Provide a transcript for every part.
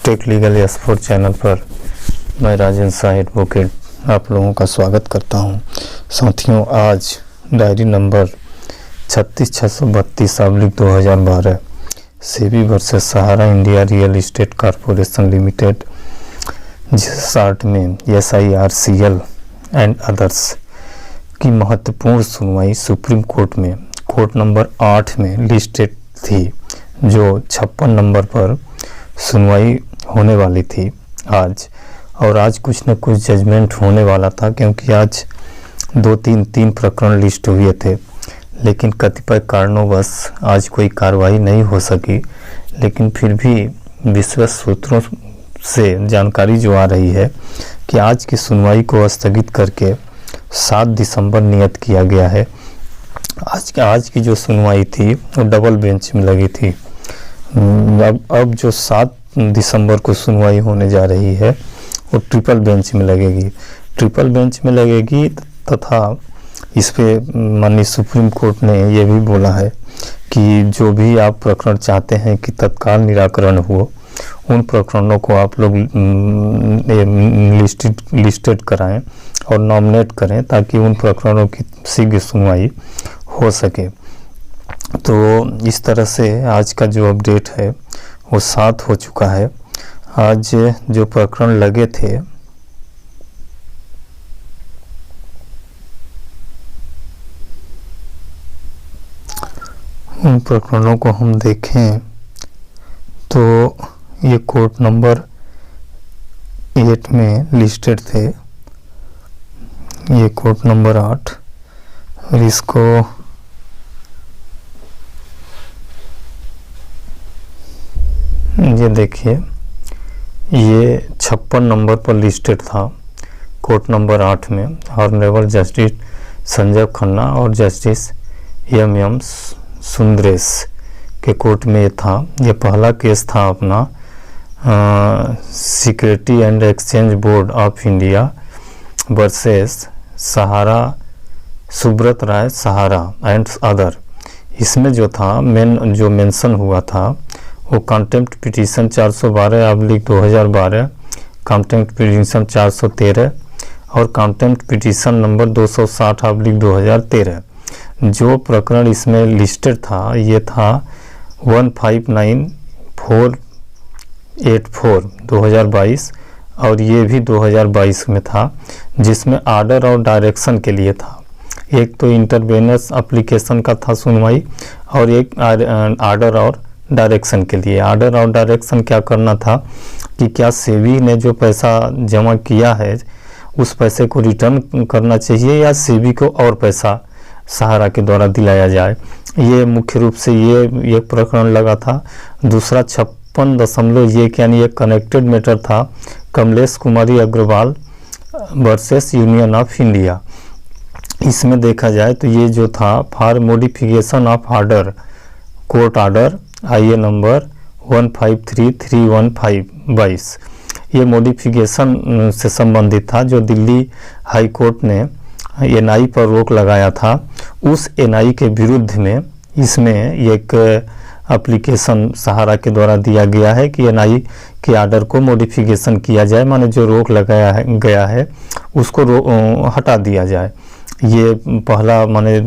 Take legal S4 channel पर मैं Rajendra Shah advocate आप लोगों का स्वागत करता हूं। साथियों, आज diary number 36,632/2012 SEBI versus Sahara India real estate corporation limited, जिस शार्ट में SIRCL एंड अदर्स की महत्वपूर्ण सुनवाई सुप्रीम कोर्ट में कोर्ट नंबर 8 में लिस्टेड थी, जो 56 नंबर पर सुनवाई होने वाली थी आज। और आज कुछ न कुछ जजमेंट होने वाला था, क्योंकि आज तीन प्रकरण लिस्ट हुए थे, लेकिन कतिपय कारणोंवश आज कोई कार्रवाई नहीं हो सकी। लेकिन फिर भी विश्वस्त सूत्रों से जानकारी जो आ रही है कि आज की सुनवाई को स्थगित करके 7 दिसंबर नियत किया गया है। आज की जो सुनवाई थी वो डबल बेंच में लगी थी। अब जो 7 दिसंबर को सुनवाई होने जा रही है वो ट्रिपल बेंच में लगेगी तथा इस पे माननीय सुप्रीम कोर्ट ने ये भी बोला है कि जो भी आप प्रकरण चाहते हैं कि तत्काल निराकरण हो, उन प्रकरणों को आप लोग लिस्टेड कराएं और नॉमिनेट करें, ताकि उन प्रकरणों की शीघ्र सुनवाई हो सके। तो इस तरह से आज का जो अपडेट है वो 7 हो चुका है। आज जो प्रकरण लगे थे उन प्रकरणों को हम देखें तो ये कोर्ट नंबर 8 में लिस्टेड थे, ये कोर्ट नंबर 8, और इसको ये देखिए, ये 56 नंबर पर लिस्टेड था कोर्ट नंबर 8 में। ऑनरेबल जस्टिस संजय खन्ना और जस्टिस M सुंदरेश के कोर्ट में ये था। ये पहला केस था अपना security and exchange board of India versus Sahara Subrata Roy Sahara and other. इसमें जो था जो मेंशन हुआ था वो कंटेम्प्ट पिटीशन 412/2012, कंटेम्प्ट पिटीशन 413 और कंटेम्प्ट पिटीशन नंबर 260/2013। जो प्रकरण इसमें लिस्टेड था ये था 159/484 2022, और ये भी 2022 में था, जिसमें आर्डर और डायरेक्शन के लिए था। एक तो इंटरवेनेंस एप्लीकेशन का था सुनवाई, और एक आर्डर और डायरेक्शन के लिए। आर्डर और डायरेक्शन क्या करना था कि क्या सेबी ने जो पैसा जमा किया है उस पैसे को रिटर्न करना चाहिए, या सेबी को और पैसा सहारा के द्वारा दिलाया जाए। ये मुख्य रूप से ये प्रकरण लगा था। दूसरा 56.1 यानी एक कनेक्टेड मैटर था Kamlesh Kumari Agarwal versus union of India. इसमें देखा जाए तो ये जो था for modification of order court order IA number 153315/22, ये मॉडिफिकेशन से संबंधित था, जो दिल्ली हाई कोर्ट ने NI पर रोक लगाया था। उस NI के विरुद्ध में इसमें एक एप्लीकेशन सहारा के द्वारा दिया गया है कि NI के आर्डर को मॉडिफिकेशन किया जाए, माने जो रोक लगाया गया है उसको हटा दिया जाए। ये पहला माने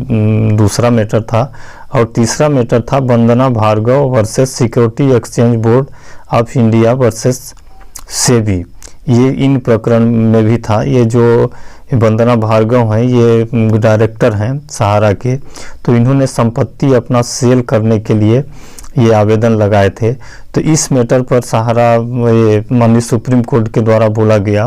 दूसरा मैटर था। और तीसरा मैटर था Vandana Bhargava versus security exchange board of India versus SEBI. ये इन प्रकरण में भी था। ये जो वंदना भार्गव हैं ये डायरेक्टर हैं सहारा के, तो इन्होंने संपत्ति अपना सेल करने के लिए ये आवेदन लगाए थे। तो इस मैटर पर सहारा माननीय सुप्रीम कोर्ट के द्वारा बोला गया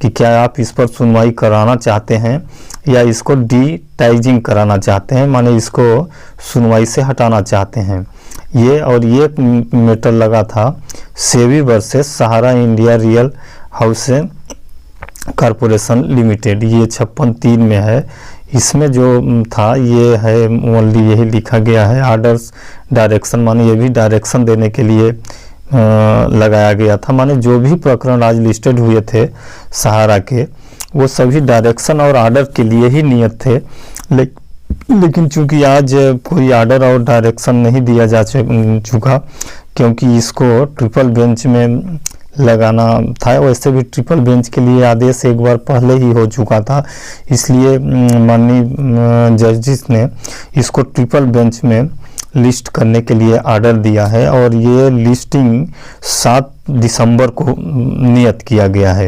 कि क्या आप इस पर सुनवाई कराना चाहते हैं या इसको डिटाइजिंग कराना चाहते हैं, माने इसको सुनवाई से हटाना चाहते हैं। ये मैटर लगा था SEBI versus Sahara India real house corporation limited. ये 56(3) में है। इसमें जो था ये है ओनली यही लिखा गया है आर्डर्स डायरेक्शन, माने ये भी डायरेक्शन देने के लिए लगाया गया था। माने जो भी प्रकरण आज लिस्टेड हुए थे सहारा के वो सभी डायरेक्शन और आर्डर के लिए ही नियत थे। लेकिन चूंकि आज कोई आर्डर और डायरेक्शन नहीं दिया जा चुका, क्योंकि इसको ट्रिपल बेंच में लगाना था। वैसे भी ट्रिपल बेंच के लिए आदेश एक बार पहले ही हो चुका था, इसलिए माननीय जजेस ने इसको ट्रिपल बेंच में लिस्ट करने के लिए आर्डर दिया है और ये लिस्टिंग 7 दिसंबर को नियत किया गया है।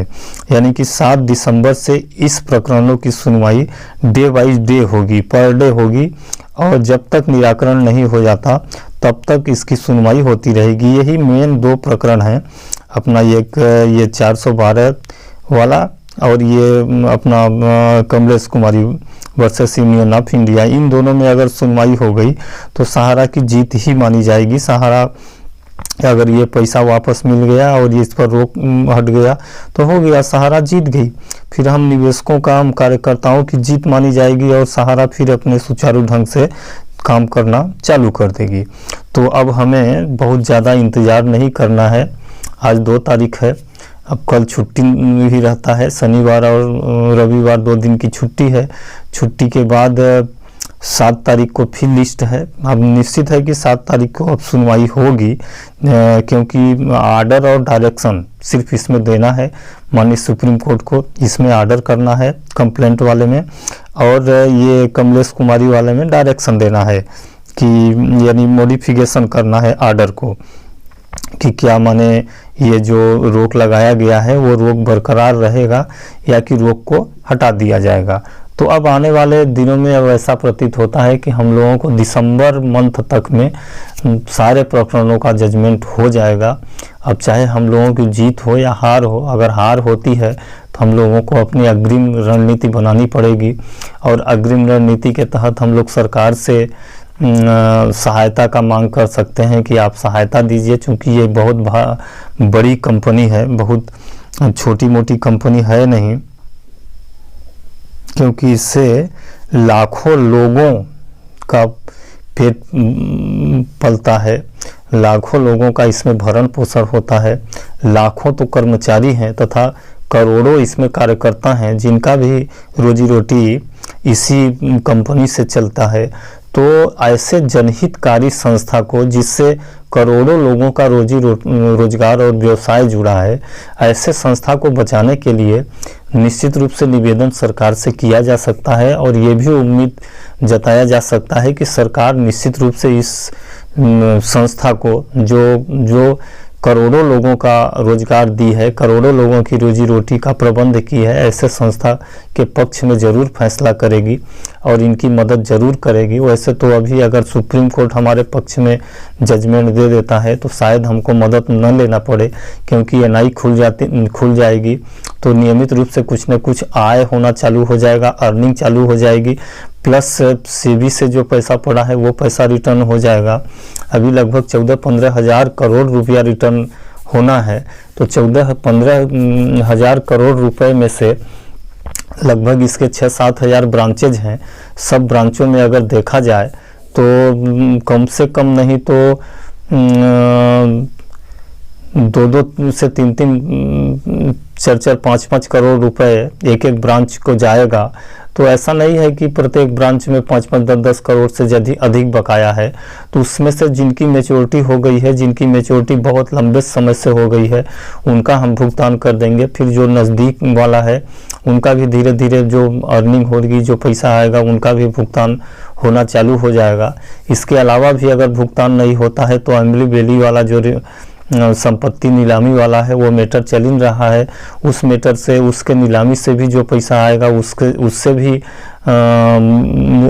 यानी कि 7 दिसंबर से इस प्रकरणों की सुनवाई डे बाई डे होगी, पर डे होगी, और जब तक निराकरण नहीं हो जाता तब तक इसकी सुनवाई होती रहेगी। यही मेन 2 प्रकरण हैं, अपना ये 412 वाला और ये अपना Kamlesh Kumari versus union of India. इन दोनों में अगर सुनवाई हो गई तो सहारा की जीत ही मानी जाएगी। सहारा अगर ये पैसा वापस मिल गया और ये इस पर रोक हट गया तो हो गया, सहारा जीत गई। फिर हम निवेशकों का, हम कार्यकर्ताओं की जीत मानी जाएगी और सहारा फिर अपने सुचारू ढंग से काम करना चालू कर देगी। तो अब हमें बहुत ज़्यादा इंतज़ार नहीं करना है। आज 2 तारीख है, अब कल छुट्टी भी रहता है, शनिवार और रविवार 2 दिन की छुट्टी है। छुट्टी के बाद 7 तारीख को फिर लिस्ट है। अब निश्चित है कि 7 तारीख को अब सुनवाई होगी, क्योंकि आर्डर और डायरेक्शन सिर्फ इसमें देना है माननीय सुप्रीम कोर्ट को। इसमें आर्डर करना है कंप्लेंट वाले में, और ये कमलेश कुमारी वाले में डायरेक्शन देना है कि यानी मॉडिफिकेशन करना है आर्डर को, कि क्या माने ये जो रोक लगाया गया है वो रोक बरकरार रहेगा या कि रोक को हटा दिया जाएगा। तो अब आने वाले दिनों में अब ऐसा प्रतीत होता है कि हम लोगों को दिसंबर मंथ तक में सारे प्रकरणों का जजमेंट हो जाएगा। अब चाहे हम लोगों की जीत हो या हार हो, अगर हार होती है तो हम लोगों को अपनी अग्रिम रणनीति बनानी पड़ेगी, और अग्रिम रणनीति के तहत हम लोग सरकार से सहायता का मांग कर सकते हैं कि आप सहायता दीजिए, क्योंकि ये बहुत बड़ी कंपनी है, बहुत छोटी मोटी कंपनी है नहीं, क्योंकि इससे लाखों लोगों का पेट पलता है, लाखों लोगों का इसमें भरण पोषण होता है, लाखों तो कर्मचारी हैं तथा करोड़ों इसमें कार्यकर्ता हैं जिनका भी रोजी रोटी इसी कंपनी से चलता है। तो ऐसे जनहितकारी संस्था को, जिससे करोड़ों लोगों का रोजगार और व्यवसाय जुड़ा है, ऐसे संस्था को बचाने के लिए निश्चित रूप से निवेदन सरकार से किया जा सकता है, और ये भी उम्मीद जताया जा सकता है कि सरकार निश्चित रूप से इस संस्था को, जो करोड़ों लोगों का रोजगार दी है, करोड़ों लोगों की रोजी रोटी का प्रबंध की है, ऐसे संस्था के पक्ष में ज़रूर फैसला करेगी और इनकी मदद ज़रूर करेगी। वैसे तो अभी अगर सुप्रीम कोर्ट हमारे पक्ष में जजमेंट दे देता है तो शायद हमको मदद न लेना पड़े, क्योंकि एनआई खुल जाएगी तो नियमित रूप से कुछ न कुछ आय होना चालू हो जाएगा, अर्निंग चालू हो जाएगी, प्लस सेबी से जो पैसा पड़ा है वो पैसा रिटर्न हो जाएगा। अभी लगभग 14-15 हज़ार करोड़ रुपया रिटर्न होना है, तो 14-15 हज़ार करोड़ रुपए में से लगभग इसके 6-7 हज़ार ब्रांचेज हैं। सब ब्रांचों में अगर देखा जाए तो कम से कम नहीं तो 2-2 से 3-3, 4-4, 5-5 करोड़ रुपए एक ब्रांच को जाएगा। तो ऐसा नहीं है कि प्रत्येक ब्रांच में 5-5, 10-10 करोड़ से अधिक बकाया है। तो उसमें से जिनकी मैच्योरिटी हो गई है, जिनकी मैच्योरिटी बहुत लंबे समय से हो गई है, उनका हम भुगतान कर देंगे। फिर जो नज़दीक वाला है उनका भी धीरे धीरे जो अर्निंग होगी, जो पैसा आएगा, उनका भी भुगतान होना चालू हो जाएगा। इसके अलावा भी अगर भुगतान नहीं होता है तो अमली बेली वाला जो संपत्ति नीलामी वाला है वो मैटर चल ही रहा है, उस मैटर से, उसके नीलामी से भी जो पैसा आएगा उससे भी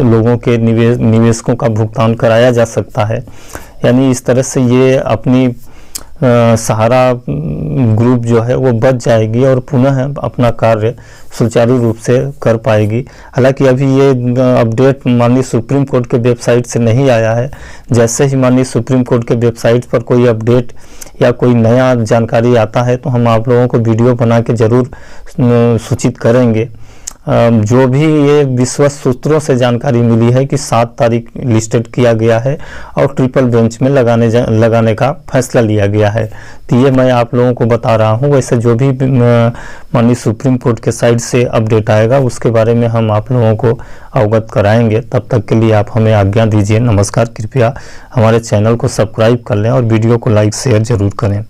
लोगों के निवेशकों का भुगतान कराया जा सकता है। यानी इस तरह से ये अपनी सहारा ग्रुप जो है वो बच जाएगी और पुनः अपना कार्य सुचारू रूप से कर पाएगी। हालांकि अभी ये अपडेट माननीय सुप्रीम कोर्ट के वेबसाइट से नहीं आया है। जैसे ही माननीय सुप्रीम कोर्ट के वेबसाइट पर कोई अपडेट या कोई नया जानकारी आता है तो हम आप लोगों को वीडियो बना के ज़रूर सूचित करेंगे। जो भी ये विश्वस्त सूत्रों से जानकारी मिली है कि 7 तारीख लिस्टेड किया गया है और ट्रिपल बेंच में लगाने का फैसला लिया गया है, तो ये मैं आप लोगों को बता रहा हूँ। वैसे जो भी माननीय सुप्रीम कोर्ट के साइड से अपडेट आएगा उसके बारे में हम आप लोगों को अवगत कराएंगे। तब तक के लिए आप हमें आज्ञा दीजिए। नमस्कार। कृपया हमारे चैनल को सब्सक्राइब कर लें और वीडियो को लाइक शेयर ज़रूर करें।